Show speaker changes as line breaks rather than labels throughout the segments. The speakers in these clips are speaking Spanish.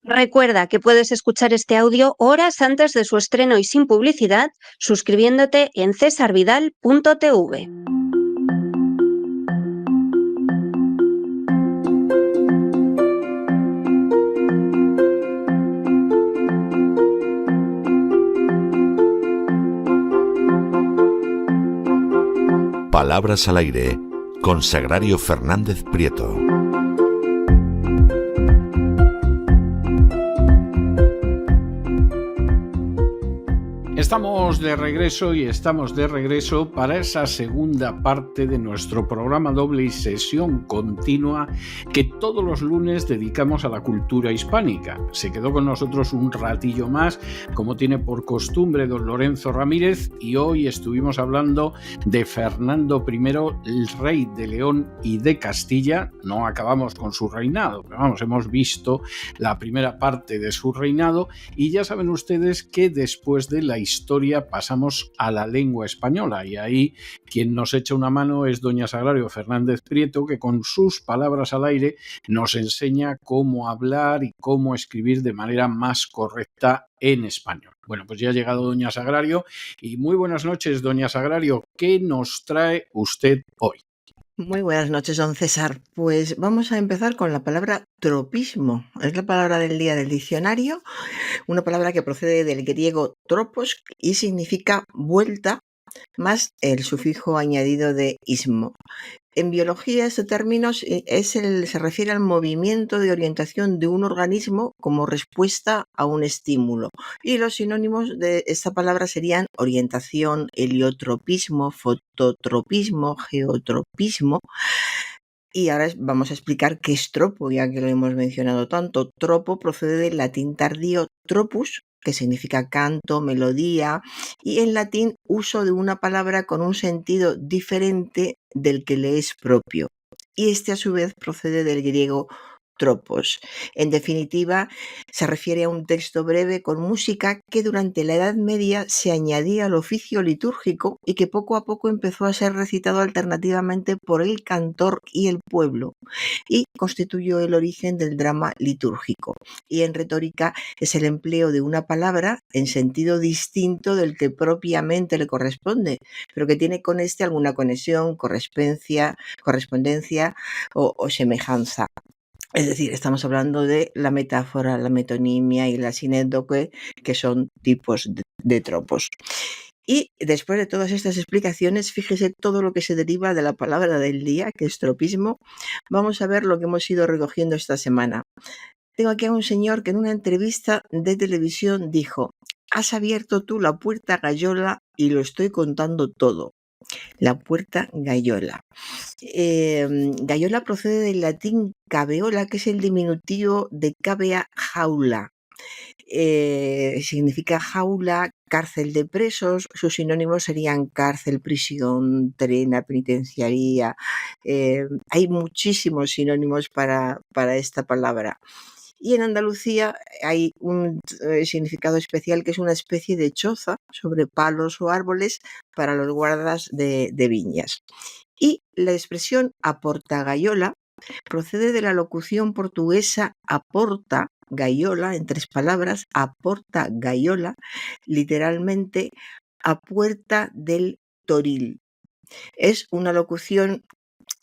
Recuerda que puedes escuchar este audio horas antes de su estreno y sin publicidad suscribiéndote en cesarvidal.tv.
Palabras al aire con Sagrario Fernández Prieto.
Estamos de regreso para esa segunda parte de nuestro programa doble y sesión continua que todos los lunes dedicamos a la cultura hispánica. Se quedó con nosotros un ratillo más, como tiene por costumbre don Lorenzo Ramírez, y hoy estuvimos hablando de Fernando I, el rey de León y de Castilla. No acabamos con su reinado, pero vamos, hemos visto la primera parte de su reinado y ya saben ustedes que después de la historia pasamos a la lengua española, y ahí quien nos echa una mano es doña Sagrario Fernández Prieto, que con sus palabras al aire nos enseña cómo hablar y cómo escribir de manera más correcta en español. Bueno, pues ya ha llegado doña Sagrario y muy buenas noches, doña Sagrario. ¿Qué nos trae usted hoy?
Muy buenas noches, don César. Pues vamos a empezar con la palabra tropismo. Es la palabra del día del diccionario, una palabra que procede del griego tropos y significa vuelta, más el sufijo añadido de ismo. En biología, este término se refiere al movimiento de orientación de un organismo como respuesta a un estímulo. Y los sinónimos de esta palabra serían orientación, heliotropismo, fototropismo, geotropismo. Y ahora vamos a explicar qué es tropo, ya que lo hemos mencionado tanto. Tropo procede del latín tardío tropus, que significa canto, melodía, y en latín uso de una palabra con un sentido diferente del que le es propio. Y este a su vez procede del griego tropos. En definitiva, se refiere a un texto breve con música que durante la Edad Media se añadía al oficio litúrgico y que poco a poco empezó a ser recitado alternativamente por el cantor y el pueblo, y constituyó el origen del drama litúrgico. Y en retórica es el empleo de una palabra en sentido distinto del que propiamente le corresponde, pero que tiene con este alguna conexión, correspondencia o semejanza. Es decir, estamos hablando de la metáfora, la metonimia y la sinédoque, que son tipos de tropos. Y después de todas estas explicaciones, fíjese todo lo que se deriva de la palabra del día, que es tropismo. Vamos a ver lo que hemos ido recogiendo esta semana. Tengo aquí a un señor que en una entrevista de televisión dijo: "Has abierto tú la puerta gallola y lo estoy contando todo". La puerta gallola. Gallola procede del latín caveola, que es el diminutivo de cavea, jaula. Significa jaula, cárcel de presos. Sus sinónimos serían cárcel, prisión, trena, penitenciaría. Hay muchísimos sinónimos para esta palabra. Y en Andalucía hay un significado especial, que es una especie de choza sobre palos o árboles para los guardas de viñas. Y la expresión aporta gaiola procede de la locución portuguesa aporta gaiola, en 3 palabras, aporta gaiola, literalmente a puerta del toril. Es una locución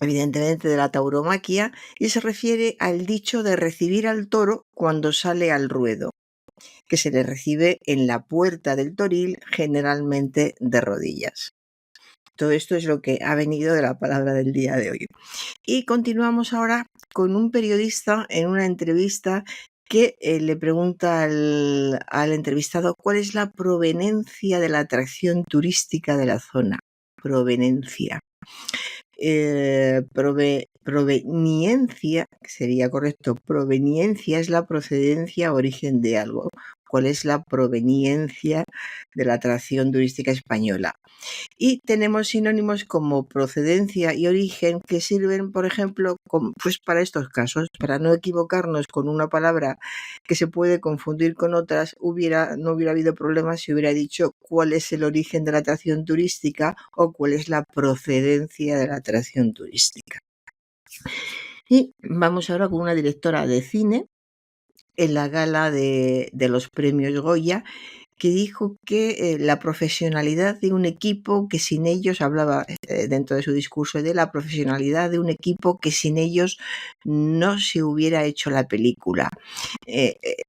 evidentemente de la tauromaquia, y se refiere al dicho de recibir al toro cuando sale al ruedo, que se le recibe en la puerta del toril, generalmente de rodillas. Todo esto es lo que ha venido de la palabra del día de hoy. Y continuamos ahora con un periodista en una entrevista que le pregunta al entrevistado cuál es la proveniencia de la atracción turística de la zona. Proveniencia. Proveniencia, que sería correcto, proveniencia es la procedencia, origen de algo. ¿Cuál es la proveniencia de la atracción turística española? Y tenemos sinónimos como procedencia y origen que sirven, por ejemplo, pues para estos casos, para no equivocarnos con una palabra que se puede confundir con otras. No hubiera habido problemas si hubiera dicho cuál es el origen de la atracción turística o cuál es la procedencia de la atracción turística. Y vamos ahora con una directora de cine en la gala de los premios Goya, que dijo que la profesionalidad de un equipo que sin ellos, hablaba dentro de su discurso de la profesionalidad de un equipo que sin ellos no se hubiera hecho la película.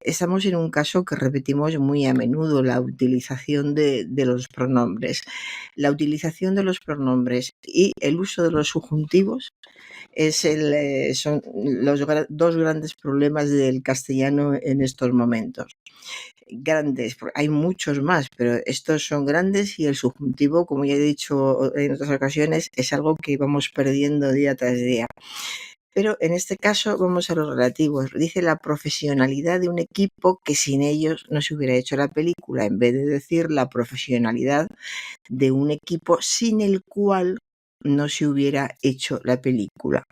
Estamos en un caso que repetimos muy a menudo, la utilización de los pronombres. La utilización de los pronombres y el uso de los subjuntivos son los dos grandes problemas del castellano en estos momentos. Grandes, hay muchos más, pero estos son grandes y el subjuntivo, como ya he dicho en otras ocasiones, es algo que vamos perdiendo día tras día. Pero en este caso vamos a los relativos. Dice la profesionalidad de un equipo que sin ellos no se hubiera hecho la película, en vez de decir la profesionalidad de un equipo sin el cual no se hubiera hecho la película.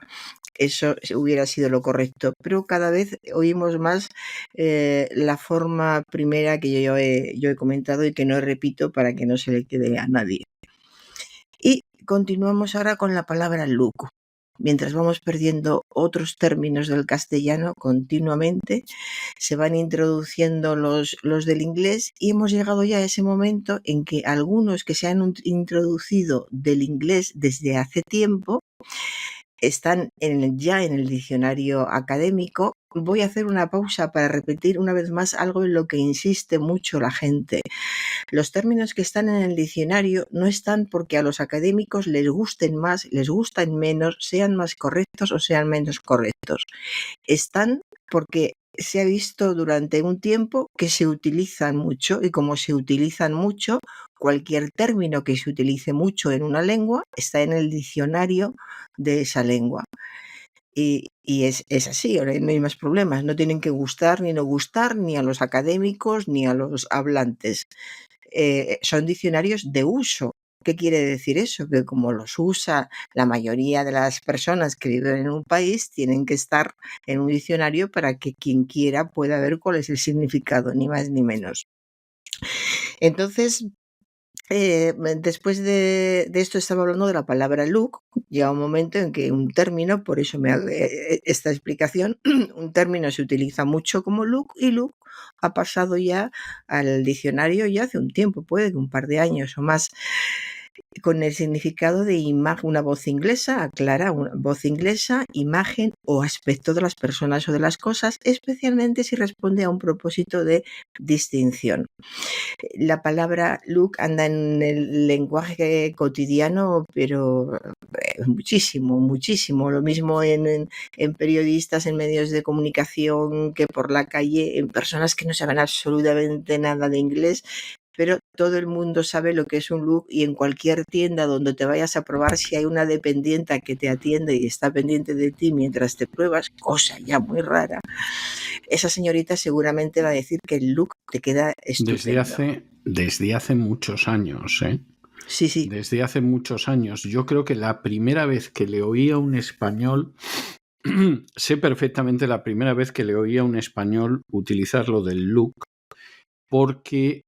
Eso hubiera sido lo correcto, pero cada vez oímos más la forma primera que yo he comentado y que no repito para que no se le quede a nadie. Y continuamos ahora con la palabra look. Mientras vamos perdiendo otros términos del castellano continuamente, se van introduciendo los del inglés y hemos llegado ya a ese momento en que algunos que se han introducido del inglés desde hace tiempo están ya en el diccionario académico. Voy a hacer una pausa para repetir una vez más algo en lo que insiste mucho la gente. Los términos que están en el diccionario no están porque a los académicos les gusten más, les gustan menos, sean más correctos o sean menos correctos. Están porque se ha visto durante un tiempo que se utilizan mucho, y como se utilizan mucho, cualquier término que se utilice mucho en una lengua está en el diccionario de esa lengua. Y es así, no hay más problemas, no tienen que gustar ni no gustar ni a los académicos ni a los hablantes. Son diccionarios de uso. ¿Qué quiere decir eso? Que como los usa la mayoría de las personas que viven en un país, tienen que estar en un diccionario para que quien quiera pueda ver cuál es el significado, ni más ni menos. Entonces, después de esto estaba hablando de la palabra look. Llega un momento en que un término, por eso me hago esta explicación, un término se utiliza mucho como look y look ha pasado ya al diccionario ya hace un tiempo, puede que un par de años o más, con el significado de imagen, una voz inglesa, aclara, una voz inglesa, imagen o aspecto de las personas o de las cosas, especialmente si responde a un propósito de distinción. La palabra look anda en el lenguaje cotidiano, pero muchísimo, muchísimo. Lo mismo en periodistas, en medios de comunicación, que por la calle, en personas que no saben absolutamente nada de inglés, pero todo el mundo sabe lo que es un look, y en cualquier tienda donde te vayas a probar, si hay una dependienta que te atiende y está pendiente de ti mientras te pruebas, cosa ya muy rara, esa señorita seguramente va a decir que el look te queda estupendo.
Desde hace muchos años, ¿eh?
Sí.
Desde hace muchos años. Yo creo que la primera vez que le oí a un español, sé perfectamente la primera vez que le oí a un español utilizar lo del look, porque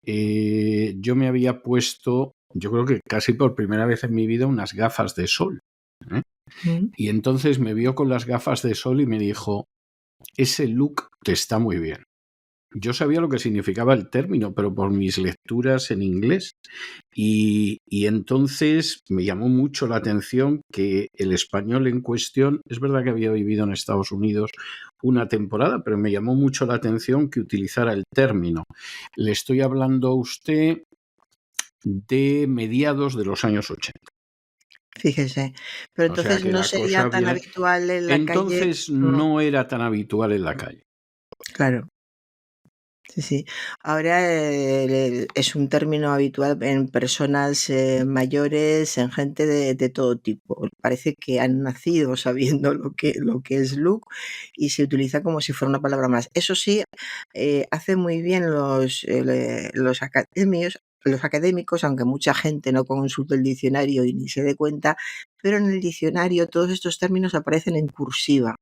yo me había puesto, yo creo que casi por primera vez en mi vida, unas gafas de sol. Y entonces me vio con las gafas de sol y me dijo, ese look te está muy bien. Yo sabía lo que significaba el término, pero por mis lecturas en inglés. Y entonces me llamó mucho la atención que el español en cuestión, es verdad que había vivido en Estados Unidos una temporada, pero me llamó mucho la atención que utilizara el término. Le estoy hablando a usted de mediados de los años 80.
Fíjese, pero entonces no sería tan habitual en la calle.
Entonces no era tan habitual en la calle.
Claro. Sí. Ahora es un término habitual en personas mayores, en gente de todo tipo. Parece que han nacido sabiendo lo que es look y se utiliza como si fuera una palabra más. Eso sí, hace muy bien los académicos, aunque mucha gente no consulta el diccionario y ni se dé cuenta, pero en el diccionario todos estos términos aparecen en cursiva.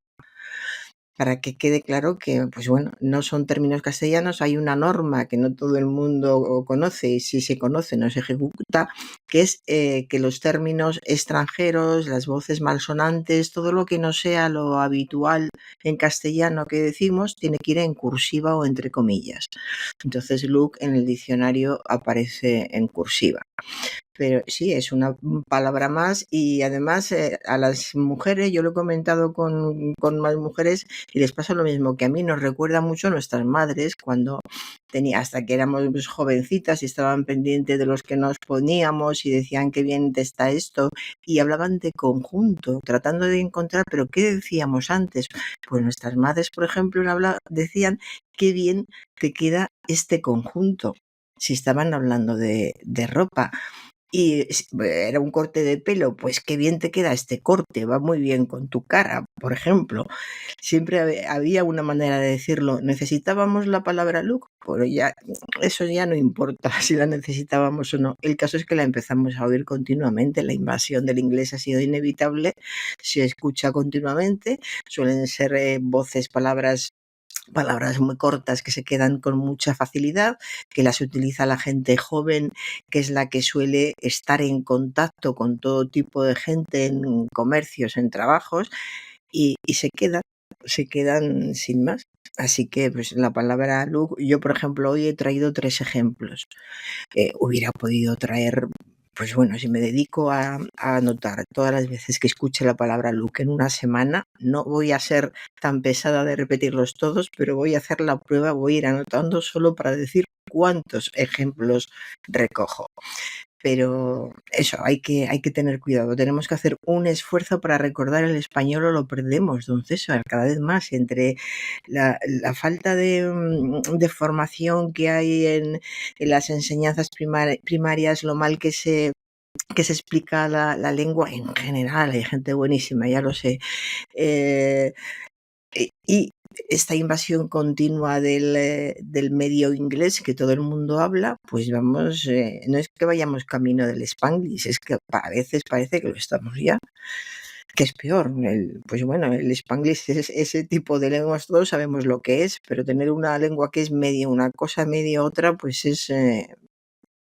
para que quede claro que, pues bueno, no son términos castellanos, hay una norma que no todo el mundo conoce y si se conoce no se ejecuta, que es que los términos extranjeros, las voces malsonantes, todo lo que no sea lo habitual en castellano que decimos, tiene que ir en cursiva o entre comillas. Entonces look en el diccionario aparece en cursiva. Pero sí, es una palabra más y además a las mujeres, yo lo he comentado con más mujeres y les pasa lo mismo que a mí, nos recuerda mucho a nuestras madres cuando hasta que éramos jovencitas y estaban pendientes de los que nos poníamos y decían qué bien te está esto y hablaban de conjunto, tratando de encontrar, pero ¿qué decíamos antes? Pues nuestras madres, por ejemplo, decían qué bien te queda este conjunto, si estaban hablando de ropa. Y era un corte de pelo, pues qué bien te queda este corte, va muy bien con tu cara, por ejemplo. Siempre había una manera de decirlo. ¿Necesitábamos la palabra look? Pero ya, eso ya no importa si la necesitábamos o no. El caso es que la empezamos a oír continuamente. La invasión del inglés ha sido inevitable, se escucha continuamente, suelen ser voces, palabras muy cortas que se quedan con mucha facilidad, que las utiliza la gente joven, que es la que suele estar en contacto con todo tipo de gente en comercios, en trabajos, y se quedan sin más. Así que pues la palabra look, yo por ejemplo hoy he traído 3 ejemplos. Hubiera podido traer, pues bueno, si me dedico a anotar todas las veces que escuche la palabra look en una semana, no voy a ser tan pesada de repetirlos todos, pero voy a hacer la prueba, voy a ir anotando solo para decir cuántos ejemplos recojo. Pero eso, hay que tener cuidado. Tenemos que hacer un esfuerzo para recordar el español o lo perdemos, don César, cada vez más. Entre la falta de formación que hay en las enseñanzas primarias, lo mal que se explica la lengua en general. Hay gente buenísima, ya lo sé. Y esta invasión continua del medio inglés que todo el mundo habla, pues vamos, no es que vayamos camino del Spanglish, es que a veces parece que lo estamos ya, que es peor. Pues bueno, el Spanglish es ese tipo de lenguas, todos sabemos lo que es, pero tener una lengua que es medio una cosa, medio otra, pues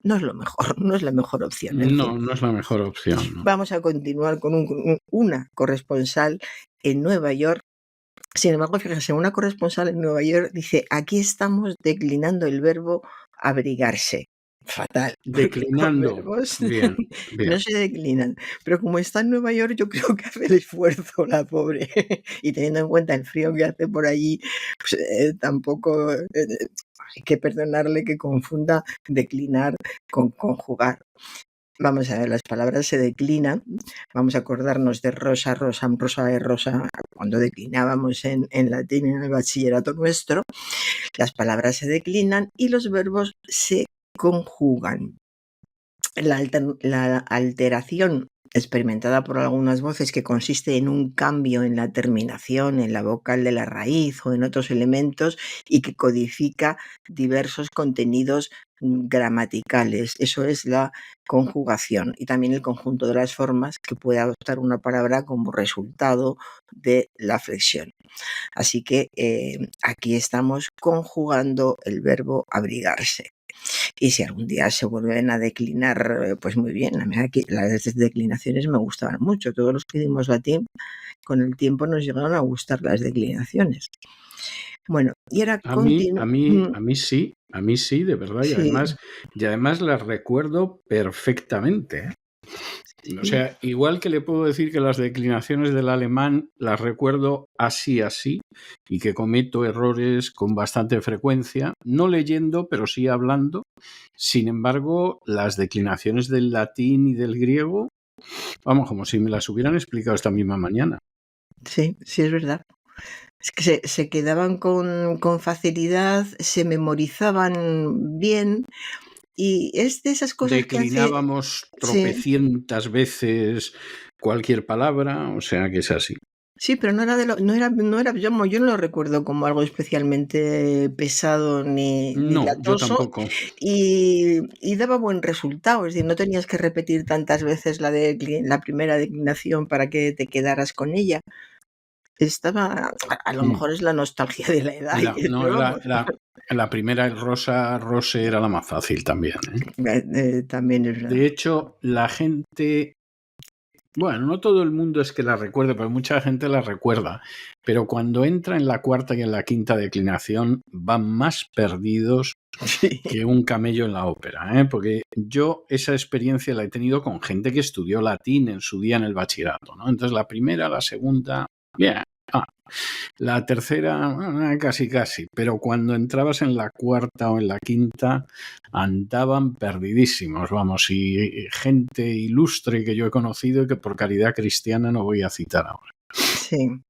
no es lo mejor, no es la mejor opción. En fin.
No es la mejor opción. No.
Vamos a continuar con una corresponsal en Nueva York. Sin embargo, fíjense, una corresponsal en Nueva York dice, aquí estamos declinando el verbo abrigarse. Fatal.
Declinando. Bien.
No se declinan. Pero como está en Nueva York, yo creo que hace el esfuerzo, la pobre. Y teniendo en cuenta el frío que hace por allí, pues tampoco hay que perdonarle que confunda declinar con conjugar. Vamos a ver, las palabras se declinan. Vamos a acordarnos de rosa de rosa, cuando declinábamos en latín en el bachillerato nuestro. Las palabras se declinan y los verbos se conjugan. La alteración experimentada por algunas voces, que consiste en un cambio en la terminación, en la vocal de la raíz o en otros elementos, y que codifica diversos contenidos gramaticales. Eso es la conjugación, y también el conjunto de las formas que puede adoptar una palabra como resultado de la flexión. Así que aquí estamos conjugando el verbo abrigarse. Y si algún día se vuelven a declinar, pues muy bien. A mí las declinaciones me gustaban mucho. Todos los que dimos latín, con el tiempo nos llegaron a gustar las declinaciones. Bueno, y ahora
a mí sí, de verdad. Sí. Y además las recuerdo perfectamente. Sí. O sea, igual que le puedo decir que las declinaciones del alemán las recuerdo así, y que cometo errores con bastante frecuencia, no leyendo, pero sí hablando. Sin embargo, las declinaciones del latín y del griego, vamos, como si me las hubieran explicado esta misma mañana.
Sí, es verdad. Es que se quedaban con facilidad, se memorizaban bien. Y es de esas cosas
declinábamos que tropecientas veces cualquier palabra, o sea que es así.
Sí, pero no era yo no lo recuerdo como algo especialmente pesado ni latoso.
Yo tampoco.
Y daba buen resultado, es decir, no tenías que repetir tantas veces la primera declinación para que te quedaras con ella. Estaba, a lo
Mm.
mejor es la nostalgia de la edad.
La primera, Rosa Rose, era la más fácil también.
También es verdad.
De hecho, la gente... Bueno, no todo el mundo es que la recuerde, pero mucha gente la recuerda. Pero cuando entra en la cuarta y en la quinta declinación, van más perdidos
Sí.
que un camello en la ópera, ¿eh? Porque yo esa experiencia la he tenido con gente que estudió latín en su día en el bachillerato, ¿no? Entonces la primera, la segunda, bien. La tercera, casi, pero cuando entrabas en la cuarta o en la quinta, andaban perdidísimos, vamos, y gente ilustre que yo he conocido y que por caridad cristiana no voy a citar ahora.
Sí.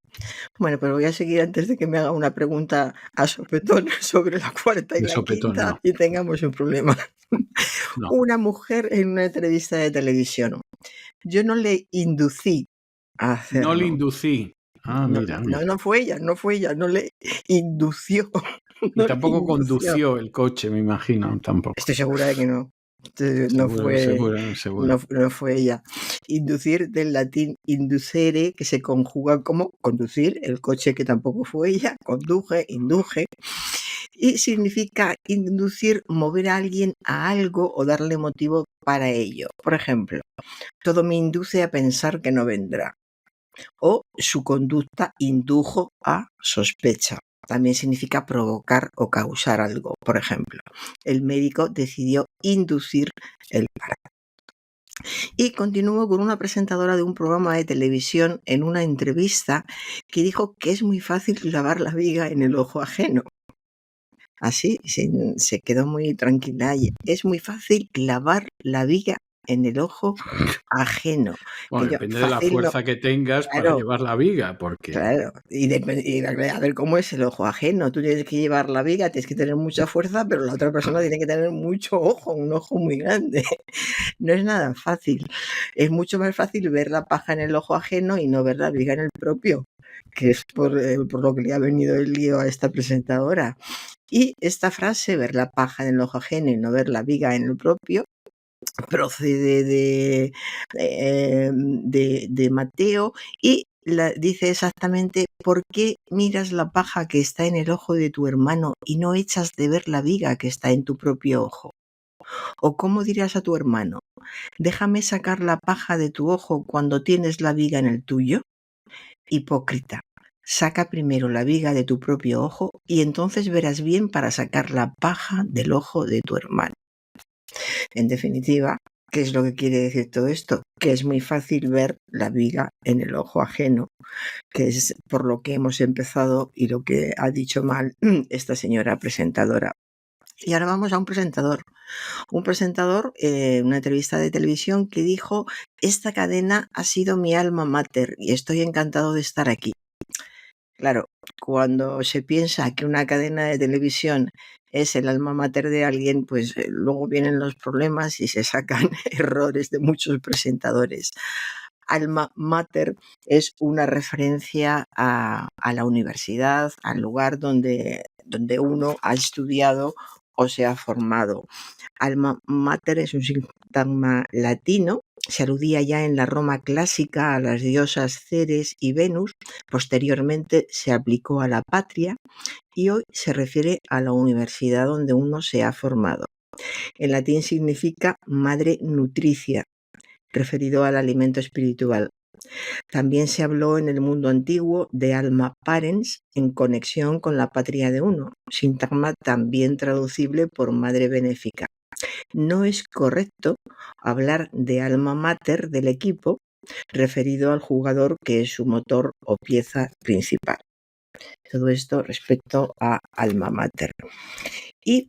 Bueno, pero voy a seguir antes de que me haga una pregunta a sopetón sobre la cuarta y
De
la
sopetón,
quinta
no.
y tengamos un problema.
No.
Una mujer en una entrevista de televisión. Yo no le inducí a hacerlo.
No le inducí. Mira.
No fue ella, no le indució.
Y tampoco condució el coche, me imagino, tampoco.
Estoy segura de que no.
Seguro.
No fue ella. Inducir del latín inducere, que se conjuga como conducir, el coche que tampoco fue ella, conduje, induje. Y significa inducir, mover a alguien a algo o darle motivo para ello. Por ejemplo, todo me induce a pensar que no vendrá. O su conducta indujo a sospecha. También significa provocar o causar algo. Por ejemplo, el médico decidió inducir el parto. Y continúo con una presentadora de un programa de televisión en una entrevista que dijo que es muy fácil clavar la viga en el ojo ajeno. Así se quedó muy tranquila. Es muy fácil clavar la viga en el ojo ajeno.
Bueno, depende de la fuerza que tengas para llevar la viga, porque...
Claro, y a ver cómo es el ojo ajeno. Tú tienes que llevar la viga, tienes que tener mucha fuerza, pero la otra persona tiene que tener mucho ojo, un ojo muy grande. No es nada fácil. Es mucho más fácil ver la paja en el ojo ajeno y no ver la viga en el propio, que es por lo que le ha venido el lío a esta presentadora. Y esta frase, ver la paja en el ojo ajeno y no ver la viga en el propio, procede de Mateo y dice exactamente: ¿por qué miras la paja que está en el ojo de tu hermano y no echas de ver la viga que está en tu propio ojo? ¿O cómo dirás a tu hermano: déjame sacar la paja de tu ojo cuando tienes la viga en el tuyo? Hipócrita, saca primero la viga de tu propio ojo y entonces verás bien para sacar la paja del ojo de tu hermano. En definitiva, ¿qué es lo que quiere decir todo esto? Que es muy fácil ver la viga en el ojo ajeno, que es por lo que hemos empezado y lo que ha dicho mal esta señora presentadora. Y ahora vamos a un presentador. Un presentador, una entrevista de televisión, que dijo: esta cadena ha sido mi alma mater y estoy encantado de estar aquí. Claro, cuando se piensa que una cadena de televisión es el alma mater de alguien, pues luego vienen los problemas y se sacan errores de muchos presentadores. Alma mater es una referencia a la universidad, al lugar donde uno ha estudiado o se ha formado. Alma mater es un sintagma latino, se aludía ya en la Roma clásica a las diosas Ceres y Venus, posteriormente se aplicó a la patria y hoy se refiere a la universidad donde uno se ha formado. En latín significa madre nutricia, referido al alimento espiritual. También se habló en el mundo antiguo de alma parens en conexión con la patria de uno, sintagma también traducible por madre benéfica. No es correcto hablar de alma mater del equipo, referido al jugador que es su motor o pieza principal. Todo esto respecto a alma mater. Y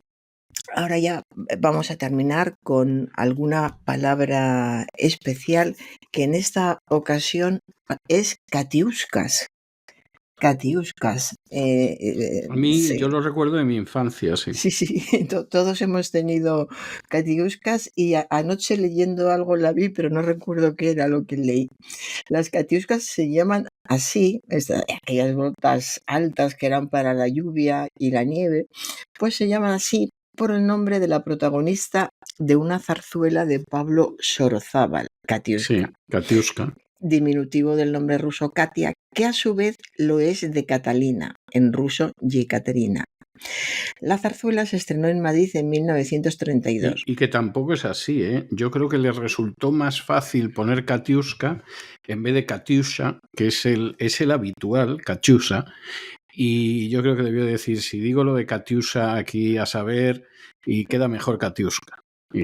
ahora ya vamos a terminar con alguna palabra especial que en esta ocasión es catiuscas. Catiuscas.
A mí, sí. Yo lo recuerdo de mi infancia, sí.
Sí, todos hemos tenido catiuscas y anoche leyendo algo la vi, pero no recuerdo qué era lo que leí. Las catiuscas se llaman así, aquellas botas altas que eran para la lluvia y la nieve, pues se llaman así por el nombre de la protagonista de una zarzuela de Pablo Sorozábal, Katiuska.
Sí, Katiuska.
diminutivo del nombre ruso Katia, que a su vez lo es de Catalina, en ruso Yekaterina. La zarzuela se estrenó en Madrid en 1932.
Y que tampoco es así, ¿eh? Yo creo que le resultó más fácil poner Katiuska en vez de Katyusha, que es el habitual, Katyusha. Y yo creo que debió decir, si digo lo de Katyusha aquí a saber, y queda mejor Katiuska.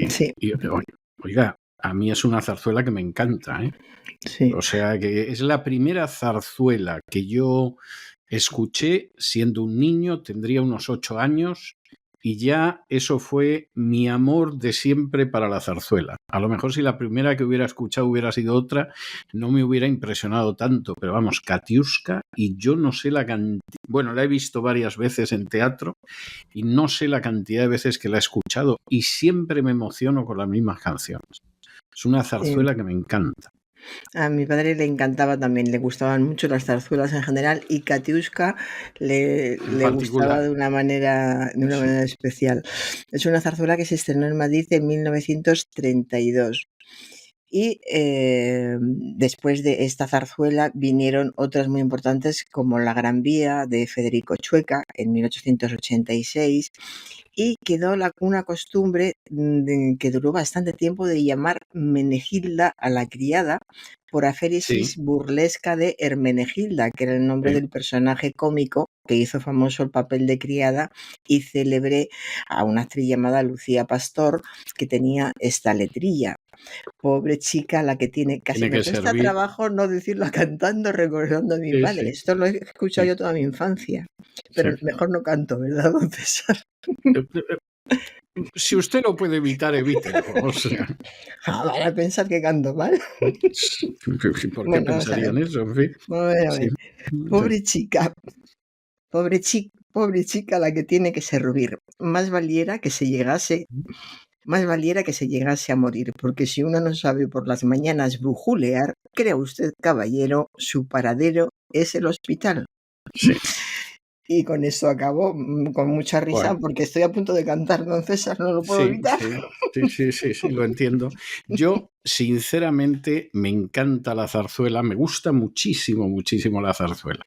Sí.
Oiga, a mí es una zarzuela que me encanta, ¿eh?
Sí.
O sea que es la primera zarzuela que yo escuché siendo un niño, tendría unos 8 años, y ya eso fue mi amor de siempre para la zarzuela. A lo mejor si la primera que hubiera escuchado hubiera sido otra, no me hubiera impresionado tanto, pero vamos, Katiuska, y yo no sé la cantidad, bueno, la he visto varias veces en teatro, y no sé la cantidad de veces que la he escuchado, y siempre me emociono con las mismas canciones. Es una zarzuela que me encanta.
A mi padre le encantaba también, le gustaban mucho las zarzuelas en general y Katiuska le gustaba de una manera especial. Es una zarzuela que se estrenó en Madrid en 1932. Y después de esta zarzuela vinieron otras muy importantes como La Gran Vía de Federico Chueca en 1886 y quedó una costumbre que duró bastante tiempo de llamar Menegilda a la criada por aféresis burlesca de Hermenegilda, que era el nombre del personaje cómico que hizo famoso el papel de criada y célebre a una actriz llamada Lucía Pastor, que tenía esta letrilla. Pobre chica la que tiene, casi me cuesta trabajo no decirlo cantando, recordando a mi padre. Esto lo he escuchado yo toda mi infancia, pero mejor no canto, ¿verdad, don César?
Si usted lo puede evitar, evítelo. O sea.
Van a pensar que canto mal.
¿Por qué pensarían eso? En fin.
Pobre chica. Pobre chica la que tiene que servir. Más valiera que se llegase a morir, porque si uno no sabe por las mañanas brujulear, crea usted, caballero, su paradero es el hospital.
Sí.
Y con esto acabo con mucha risa, porque estoy a punto de cantar, don César, no lo puedo evitar.
Sí, lo entiendo. Yo, sinceramente, me encanta la zarzuela, me gusta muchísimo la zarzuela.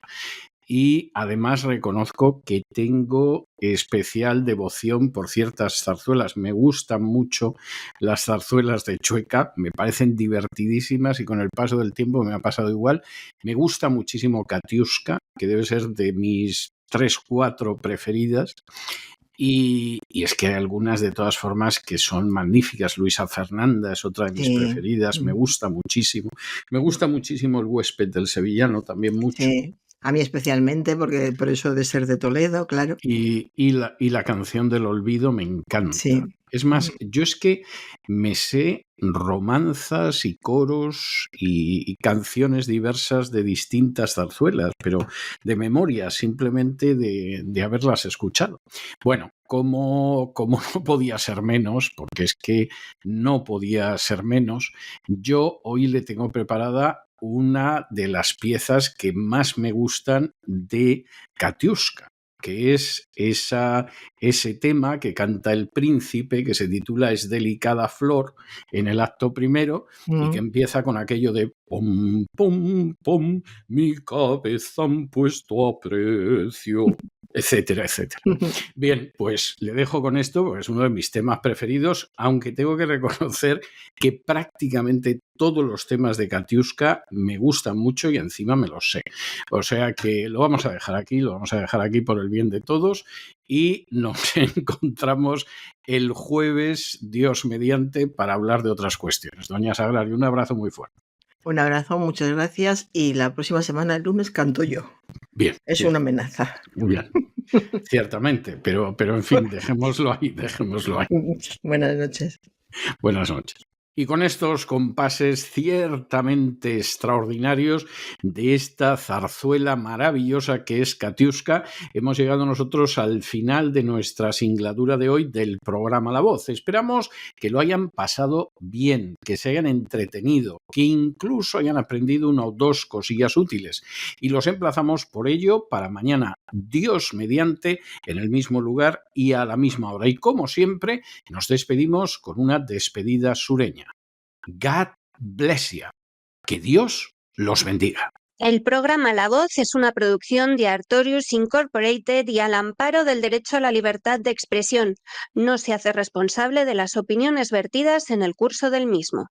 Y además reconozco que tengo especial devoción por ciertas zarzuelas. Me gustan mucho las zarzuelas de Chueca, me parecen divertidísimas y con el paso del tiempo me ha pasado igual. Me gusta muchísimo Katiuska, que debe ser de mis 3-4 preferidas. Y es que hay algunas de todas formas que son magníficas. Luisa Fernanda es otra de mis preferidas, me gusta muchísimo. Me gusta muchísimo El huésped del sevillano, también mucho.
Sí. A mí especialmente, porque por eso de ser de Toledo, claro.
Y la canción del olvido me encanta.
Sí.
Es más, yo es que me sé romanzas y coros y canciones diversas de distintas zarzuelas, pero de memoria, simplemente de haberlas escuchado. Bueno, como no podía ser menos, porque es que no podía ser menos, yo hoy le tengo preparada una de las piezas que más me gustan de Katiuska, que es ese tema que canta el príncipe, que se titula Es delicada flor, en el acto primero, y que empieza con aquello de pom, pom, pom, mi cabeza han puesto a precio, etcétera, etcétera. Bien, pues le dejo con esto, porque es uno de mis temas preferidos, aunque tengo que reconocer que prácticamente todos los temas de Katiuska me gustan mucho y encima me los sé. O sea que lo vamos a dejar aquí por el bien de todos y nos encontramos el jueves, Dios mediante, para hablar de otras cuestiones. Doña Sagrario, un abrazo muy fuerte.
Un abrazo, muchas gracias y la próxima semana, el lunes, canto yo.
Bien.
Es una amenaza.
Muy bien. Ciertamente, pero en fin, dejémoslo ahí.
Buenas noches.
Buenas noches. Y con estos compases ciertamente extraordinarios de esta zarzuela maravillosa que es Katiuska, hemos llegado nosotros al final de nuestra singladura de hoy del programa La Voz. Esperamos que lo hayan pasado bien, que se hayan entretenido, que incluso hayan aprendido una o dos cosillas útiles. Y los emplazamos por ello para mañana, Dios mediante, en el mismo lugar y a la misma hora. Y como siempre, nos despedimos con una despedida sureña. God bless you. Que Dios los bendiga.
El programa La Voz es una producción de Artorius Incorporated y al amparo del derecho a la libertad de expresión. No se hace responsable de las opiniones vertidas en el curso del mismo.